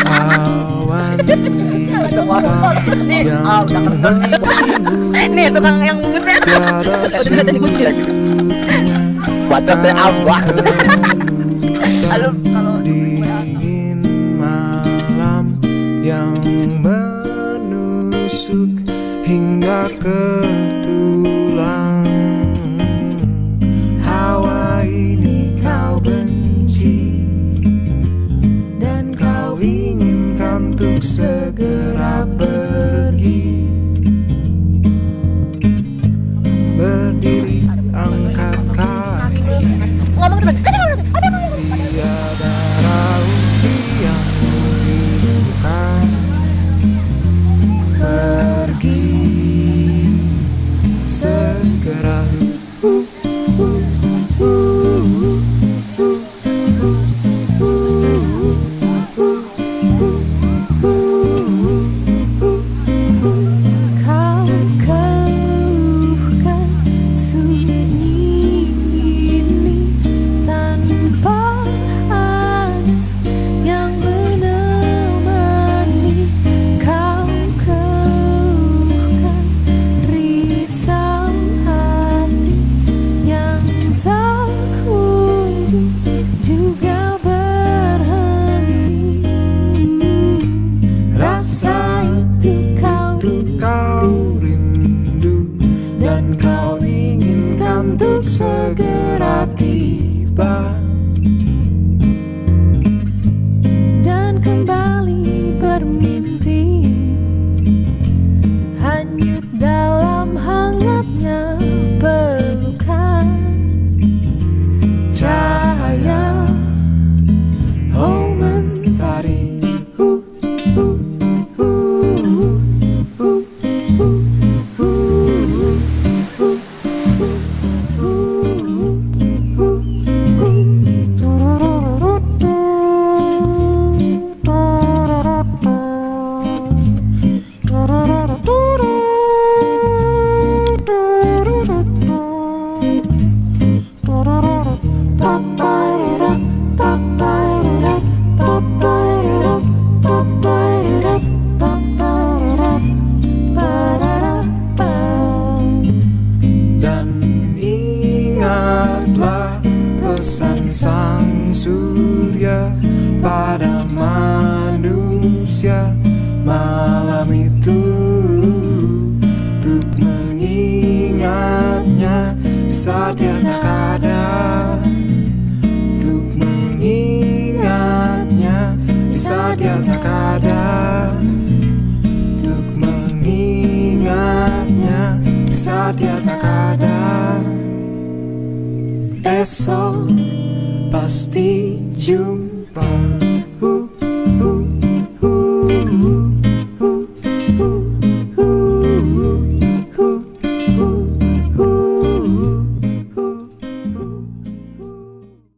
awan hitam yang Ini tukang yang bungkusnya. tiada sujudnya Waduh, apa? Halo, kalau dingin malam yang menusuk hingga ke tulang. Hawa ini kau benci dan kau inginkan untuk segera pergi. Berdiri angkat kaki, ngomong terus. tiada raut yang dibuka. Pergi segera. Kau keluhkan sunyi ini tanpa ada yang menemani. Kau keluhkan risau hati yang tak kunjung juga berhenti. Rasa itu Kau rindu dan kau inginkan untuk segera tiba dan kembali bermimpi, hanyut dalam hangatnya pelukan. cahaya. Oh mentari, dan ingatlah pesan sang surya pada manusia malam itu, untuk mengingatnya saat dia tak ada, untuk mengingatnya saat dia tak ada, untuk mengingatnya saat dia tak ada. Esok pasti jumpa.